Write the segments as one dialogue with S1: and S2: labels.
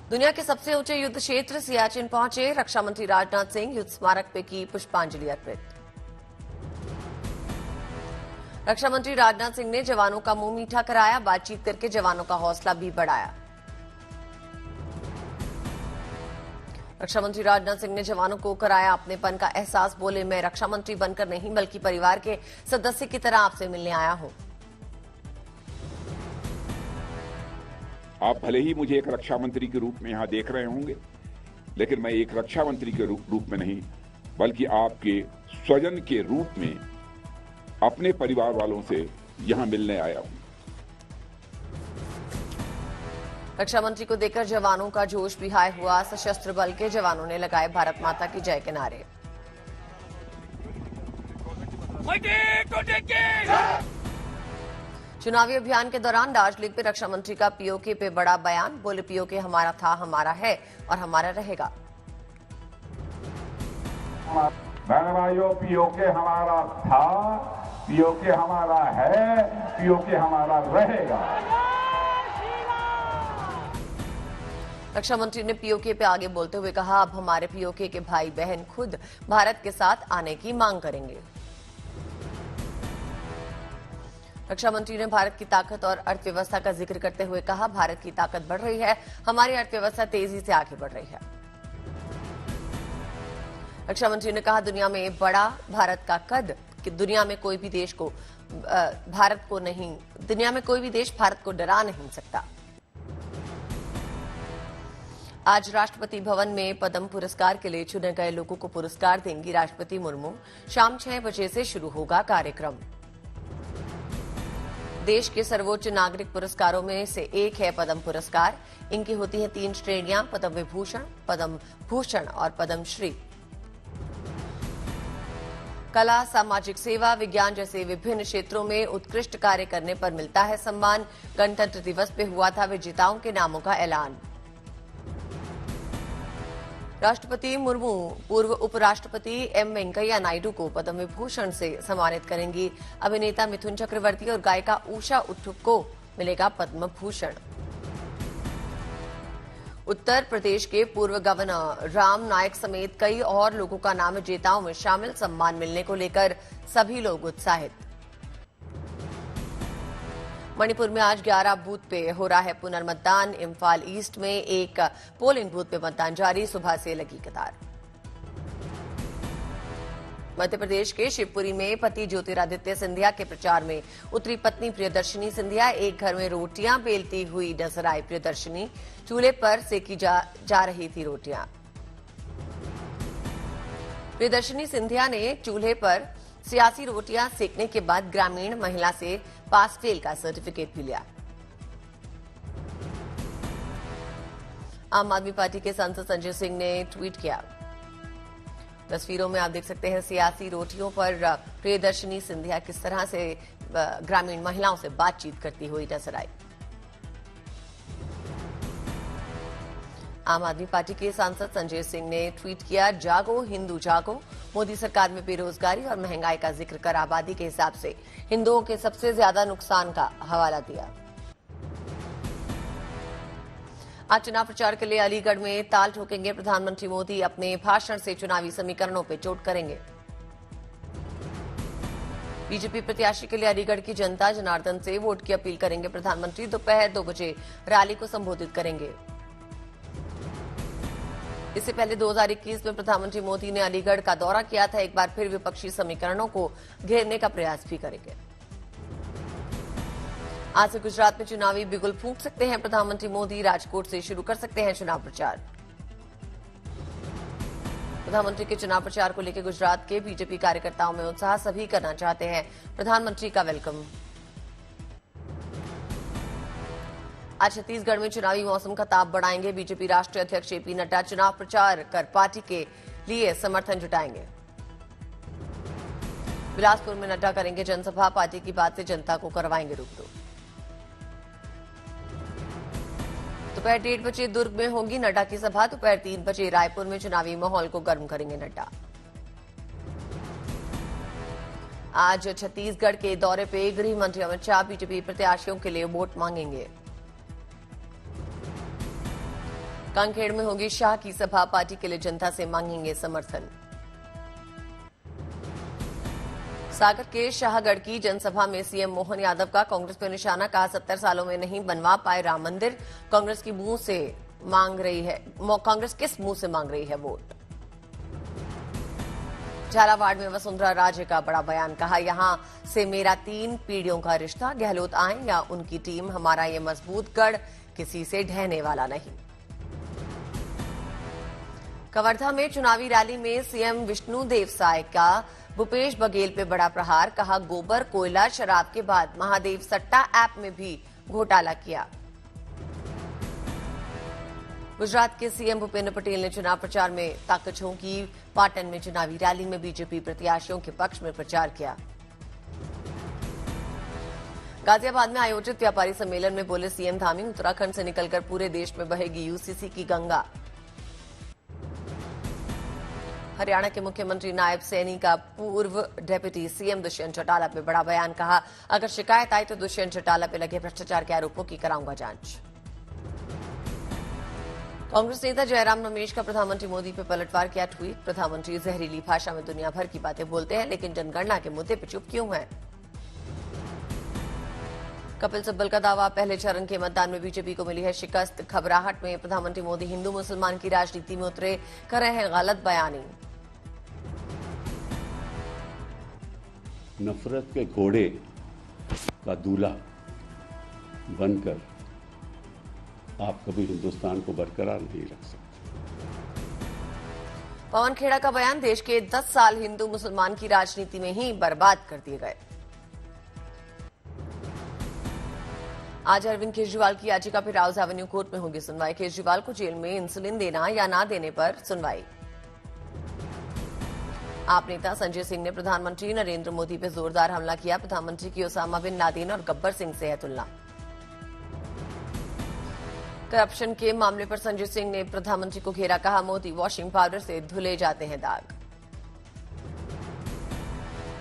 S1: दुनिया के सबसे ऊंचे युद्ध क्षेत्र सियाचिन पहुंचे रक्षा मंत्री राजनाथ सिंह। युद्ध स्मारक पे की पुष्पांजलि अर्पित। रक्षा मंत्री राजनाथ सिंह ने जवानों का मुंह मीठा कराया, बातचीत करके जवानों का हौसला भी बढ़ाया। रक्षा मंत्री राजनाथ सिंह ने जवानों को कराया अपनेपन का एहसास। बोले, मैं रक्षा मंत्री बनकर नहीं बल्कि परिवार के सदस्य की तरह आपसे मिलने आया हूं।
S2: आप भले ही मुझे एक रक्षा मंत्री के रूप में यहां देख रहे होंगे, लेकिन मैं एक रक्षा मंत्री के रूप में नहीं बल्कि आपके स्वजन के रूप में अपने परिवार वालों से यहां मिलने आया हूं।
S1: रक्षा मंत्री को देखकर जवानों का जोश भी हाई हुआ। सशस्त्र बल के जवानों ने लगाए भारत माता की जय के नारे। चुनावी अभियान के दौरान दार्जिलिंग पे रक्षा मंत्री का पीओके पे बड़ा बयान। बोले, पीओके हमारा था, हमारा है और हमारा रहेगा।
S3: भाइयों, पीओके हमारा था, पीओके हमारा है, पीओके हमारा रहेगा।
S1: रक्षा मंत्री ने पीओके पे आगे बोलते हुए कहा, अब हमारे पीओके के भाई बहन खुद भारत के साथ आने की मांग करेंगे। रक्षा मंत्री ने भारत की ताकत और अर्थव्यवस्था का जिक्र करते हुए कहा, भारत की ताकत बढ़ रही है, हमारी अर्थव्यवस्था तेजी से आगे बढ़ रही है। रक्षा मंत्री ने कहा, दुनिया में बड़ा भारत का कद कि दुनिया में कोई भी देश भारत को डरा नहीं सकता। आज राष्ट्रपति भवन में पद्म पुरस्कार के लिए चुने गए लोगों को पुरस्कार देंगी राष्ट्रपति मुर्मू। शाम 6 बजे से शुरू होगा कार्यक्रम। देश के सर्वोच्च नागरिक पुरस्कारों में से एक है पद्म पुरस्कार। इनकी होती हैं 3 श्रेणियां, पद्म विभूषण, पद्म भूषण और पद्म श्री। कला, सामाजिक सेवा, विज्ञान जैसे विभिन्न क्षेत्रों में उत्कृष्ट कार्य करने पर मिलता है सम्मान। गणतंत्र दिवस पे हुआ था विजेताओं के नामों का ऐलान। राष्ट्रपति मुर्मू पूर्व उपराष्ट्रपति एम वेंकैया नायडू को पद्म विभूषण से सम्मानित करेंगी। अभिनेता मिथुन चक्रवर्ती और गायिका उषा उत्थुप को मिलेगा पद्म भूषण। उत्तर प्रदेश के पूर्व गवर्नर राम नायक समेत कई और लोगों का नाम विजेताओं में शामिल। सम्मान मिलने को लेकर सभी लोग उत्साहित। मणिपुर में आज 11 बूथ पे हो रहा है पुनर्मतदान। इम्फाल ईस्ट में एक पोलिंग बूथ पे मतदान जारी, सुबह से लगी कतार। मध्य प्रदेश के शिवपुरी में पति ज्योतिरादित्य सिंधिया के प्रचार में उतरी पत्नी प्रियदर्शनी सिंधिया। एक घर में रोटियां बेलती हुई नजर आई प्रियदर्शनी। चूल्हे पर सेकी जा रही थी रोटियां। प्रियदर्शनी सिंधिया ने चूल्हे पर सियासी रोटियां सेकने के बाद ग्रामीण महिला से पास फेल का सर्टिफिकेट भी लिया। आम आदमी पार्टी के सांसद संजय सिंह ने ट्वीट किया। तस्वीरों में आप देख सकते हैं सियासी रोटियों पर प्रियदर्शनी सिंधिया किस तरह से ग्रामीण महिलाओं से बातचीत करती हुई नजर आई। आम आदमी पार्टी के सांसद संजय सिंह ने ट्वीट किया, जागो हिंदू जागो। मोदी सरकार में बेरोजगारी और महंगाई का जिक्र कर आबादी के हिसाब से हिंदुओं के सबसे ज्यादा नुकसान का हवाला दिया। आज चुनाव प्रचार के लिए अलीगढ़ में ताल ठोकेंगे प्रधानमंत्री मोदी। अपने भाषण से चुनावी समीकरणों पर चोट करेंगे। बीजेपी प्रत्याशी के लिए अलीगढ़ की जनता जनार्दन से वोट की अपील करेंगे प्रधानमंत्री। दोपहर 2 बजे रैली को संबोधित करेंगे। इससे पहले 2021 में प्रधानमंत्री मोदी ने अलीगढ़ का दौरा किया था। एक बार फिर विपक्षी समीकरणों को घेरने का प्रयास भी करेंगे। आज से गुजरात में चुनावी बिगुल फूंक सकते हैं प्रधानमंत्री मोदी। राजकोट से शुरू कर सकते हैं चुनाव प्रचार। प्रधानमंत्री के चुनाव प्रचार को लेकर गुजरात के बीजेपी कार्यकर्ताओं में उत्साह। सभी करना चाहते हैं प्रधानमंत्री का वेलकम। आज छत्तीसगढ़ में चुनावी मौसम का ताप बढ़ाएंगे बीजेपी राष्ट्रीय अध्यक्ष जेपी नड्डा। चुनाव प्रचार कर पार्टी के लिए समर्थन जुटाएंगे। बिलासपुर में नड्डा करेंगे जनसभा। पार्टी की बात से जनता को करवाएंगे रूबरू। दोपहर 1:30 बजे दुर्ग में होगी नड्डा की सभा। दोपहर 3 बजे रायपुर में चुनावी माहौल को गर्म करेंगे नड्डा। आज छत्तीसगढ़ के दौरे पे गृह मंत्री अमित शाह बीजेपी प्रत्याशियों के लिए वोट मांगेंगे। कांकेड़ में होगी शाह की सभा, पार्टी के लिए जनता से मांगेंगे समर्थन। सागर के शाहगढ़ की जनसभा में सीएम मोहन यादव का कांग्रेस पर निशाना, कहा 70 सालों में नहीं बनवा पाए राम मंदिर, कांग्रेस की मुंह से मांग रही है, कांग्रेस किस मुंह से मांग रही है वोट। झालावाड़ में वसुंधरा राजे का बड़ा बयान, कहा यहां से मेरा 3 पीढ़ियों का रिश्ता, गहलोत आए या उनकी टीम, हमारा ये मजबूत गढ़ किसी से ढहने वाला नहीं। कवर्धा में चुनावी रैली में सीएम विष्णुदेव साय का भूपेश बघेल पे बड़ा प्रहार, कहा गोबर कोयला शराब के बाद महादेव सट्टा ऐप में भी घोटाला किया। गुजरात के सीएम भूपेंद्र पटेल ने चुनाव प्रचार में ताकत झोंकी, पाटन में चुनावी रैली में बीजेपी प्रत्याशियों के पक्ष में प्रचार किया। गाजियाबाद में आयोजित व्यापारी सम्मेलन में बोले सीएम धामी, उत्तराखंड से निकलकर पूरे देश में बहेगी यूसीसी की गंगा। हरियाणा के मुख्यमंत्री नायब सैनी का पूर्व डिप्टी सीएम दुष्यंत चौटाला पे बड़ा बयान, कहा अगर शिकायत आई तो दुष्यंत चौटाला पे लगे भ्रष्टाचार के आरोपों की कराऊंगा जांच। कांग्रेस नेता जयराम रमेश का प्रधानमंत्री मोदी पे पलटवार किया ट्वीट, प्रधानमंत्री जहरीली भाषा में दुनिया भर की बातें बोलते हैं लेकिन जनगणना के मुद्दे पर चुप क्यों हैं। कपिल सिब्बल का दावा, पहले चरण के मतदान में बीजेपी को मिली है शिकस्त। घबराहट में प्रधानमंत्री मोदी हिंदू मुसलमान की राजनीति में उतरे, कर रहे हैं गलत बयानी।
S4: नफरत के घोड़े का दूल्हा बनकर आप कभी हिंदुस्तान को बरकरार नहीं रख सकते।
S1: पवन खेड़ा का बयान, देश के 10 साल हिंदू मुसलमान की राजनीति में ही बर्बाद कर दिए गए। आज अरविंद केजरीवाल की याचिका पर राउज एवेन्यू कोर्ट में होगी सुनवाई। केजरीवाल को जेल में इंसुलिन देना या ना देने पर सुनवाई। आप नेता संजय सिंह ने प्रधानमंत्री नरेंद्र मोदी पर जोरदार हमला किया, प्रधानमंत्री की ओसामा बिन लादेन और गब्बर सिंह से है तुलना। करप्शन के मामले पर संजय सिंह ने प्रधानमंत्री को घेरा, कहा मोदी वॉशिंग पाउडर से धुले जाते हैं दाग।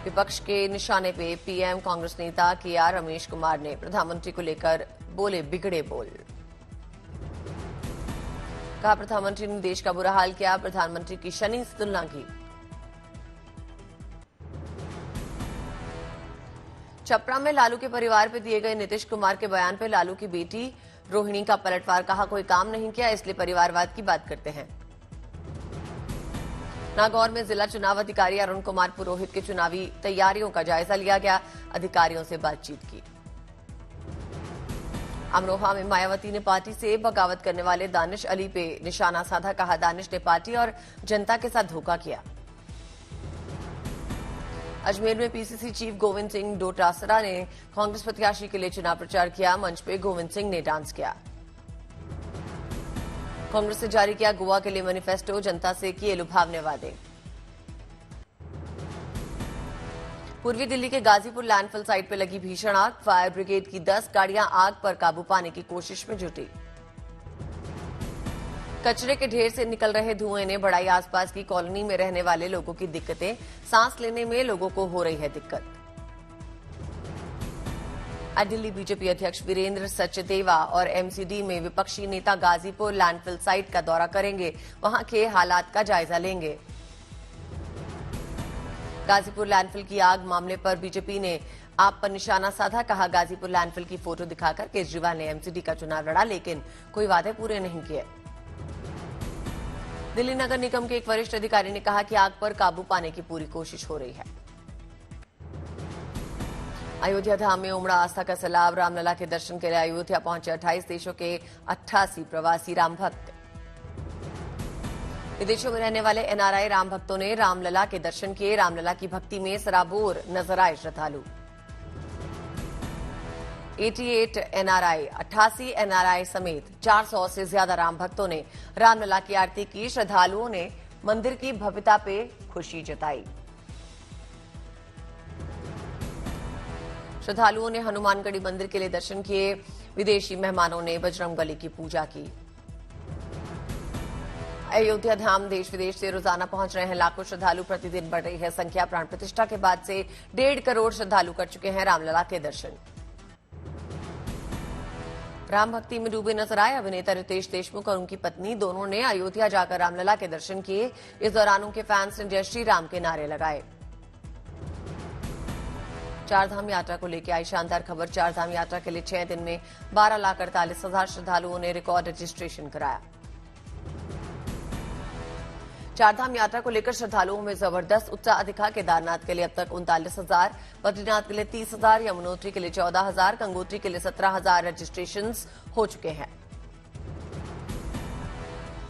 S1: विपक्ष के निशाने पे पीएम कांग्रेस नेता केआर रमेश कुमार ने प्रधानमंत्री को लेकर बोले बिगड़े बोल, कहा प्रधानमंत्री ने देश का बुरा हाल किया, प्रधानमंत्री की शनि से तुलना की। छपरा में लालू के परिवार पर दिए गए नीतीश कुमार के बयान पर लालू की बेटी रोहिणी का पलटवार, कहा कोई काम नहीं किया इसलिए परिवारवाद की बात करते हैं। नागौर में जिला चुनाव अधिकारी अरुण कुमार पुरोहित के चुनावी तैयारियों का जायजा लिया गया, अधिकारियों से बातचीत की। अमरोहा में मायावती ने पार्टी से बगावत करने वाले दानिश अली पे निशाना साधा, कहा दानिश ने पार्टी और जनता के साथ धोखा किया। अजमेर में पीसीसी चीफ गोविंद सिंह डोटासरा ने कांग्रेस प्रत्याशी के लिए चुनाव प्रचार किया, मंच पे गोविंद सिंह ने डांस किया। कांग्रेस से जारी किया गोवा के लिए मैनिफेस्टो, जनता से किए लुभावने वादे। पूर्वी दिल्ली के गाजीपुर लैंडफिल साइट पर लगी भीषण आग, फायर ब्रिगेड की 10 गाड़ियां आग पर काबू पाने की कोशिश में जुटी। कचरे के ढेर से निकल रहे धुएं ने बढ़ाई आसपास की कॉलोनी में रहने वाले लोगों की दिक्कतें, सांस लेने में लोगों को हो रही है दिक्कत। दिल्ली बीजेपी अध्यक्ष वीरेंद्र सचदेवा और एमसीडी में विपक्षी नेता गाजीपुर लैंडफिल साइट का दौरा करेंगे, वहां के हालात का जायजा लेंगे। गाजीपुर लैंडफिल की आग मामले पर बीजेपी ने आप पर निशाना साधा, कहा गाजीपुर लैंडफिल की फोटो दिखाकर केजरीवाल ने एमसीडी का चुनाव लड़ा लेकिन कोई वादे पूरे नहीं किए। दिल्ली नगर निगम के एक वरिष्ठ अधिकारी ने कहा कि आग पर काबू पाने की पूरी कोशिश हो रही है। अयोध्या धाम में उमड़ा आस्था का सैलाब, रामलला के दर्शन के लिए अयोध्या पहुंचे 28 देशों के 88 प्रवासी राम भक्त। विदेशों में रहने वाले एनआरआई राम भक्तों ने रामलला के दर्शन किए, रामलला की भक्ति में सराबोर नजर आए श्रद्धालु। 88 एनआरआई, 88 एनआरआई समेत 400 से ज्यादा राम भक्तों ने रामलला की आरती की। श्रद्धालुओं ने मंदिर की भव्यता पे खुशी जताई। श्रद्धालुओं ने हनुमानगढ़ी मंदिर के लिए दर्शन किए। विदेशी मेहमानों ने बजरंगबली की पूजा की। अयोध्या धाम देश विदेश से रोजाना पहुंच रहे हैं लाखों श्रद्धालु, प्रतिदिन बढ़ रही है संख्या। प्राण प्रतिष्ठा के बाद से 1.5 करोड़ श्रद्धालु कर चुके हैं रामलला के दर्शन। राम भक्ति में डूबे नजर आए अभिनेता रितेश देशमुख और उनकी पत्नी। दोनों ने अयोध्या जाकर रामलला के दर्शन किए। इस दौरान उनके फैंस ने जय श्री राम के नारे लगाए। चारधाम यात्रा को लेकर आई शानदार खबर। चारधाम यात्रा के लिए 6 दिन में 12,48,000 श्रद्धालुओं ने रिकॉर्ड रजिस्ट्रेशन कराया। चारधाम यात्रा को लेकर श्रद्धालुओं में जबरदस्त उत्साह दिखा। केदारनाथ के लिए अब तक 39,000, बद्रीनाथ के लिए 30,000, यमुनोत्री के लिए 14,000, गंगोत्री के लिए 17,000 रजिस्ट्रेशंस हो चुके हैं।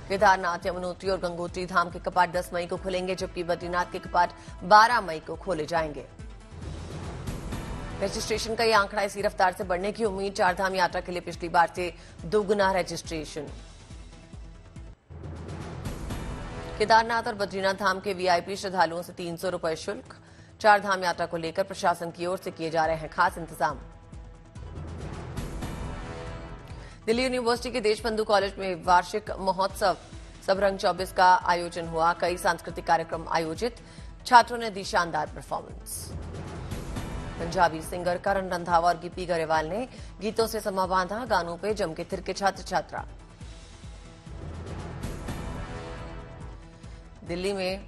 S1: केदारनाथ, यमुनोत्री और गंगोत्री धाम के कपाट 10 मई को खुलेंगे, जबकि बद्रीनाथ के कपाट 12 मई को खोले जाएंगे। रजिस्ट्रेशन का यह आंकड़ा इसी रफ्तार से बढ़ने की उम्मीद। चारधाम यात्रा के लिए पिछली बार से दोगुना रजिस्ट्रेशन। केदारनाथ और बद्रीनाथ धाम के वीआईपी श्रद्धालुओं से 300 रुपए शुल्क। चारधाम यात्रा को लेकर प्रशासन की ओर से किए जा रहे हैं खास इंतजाम। दिल्ली यूनिवर्सिटी के देशबंधु कॉलेज में वार्षिक महोत्सव सबरंग 24 का आयोजन हुआ। कई सांस्कृतिक कार्यक्रम आयोजित, छात्रों ने दी शानदार परफॉर्मेंस। पंजाबी सिंगर करण रंधावा और गिप्पी गरेवाल ने गीतों से समा बांधा। गानों पे जम के थिरके छात्र छात्रा। दिल्ली में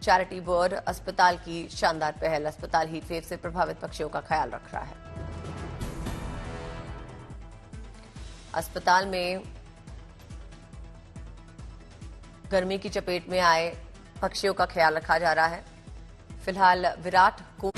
S1: चैरिटी बर्ड अस्पताल की शानदार पहल। अस्पताल हीटवेव से प्रभावित पक्षियों का ख्याल रख रहा है। अस्पताल में गर्मी की चपेट में आए पक्षियों का ख्याल रखा जा रहा है। फिलहाल विराट कोहली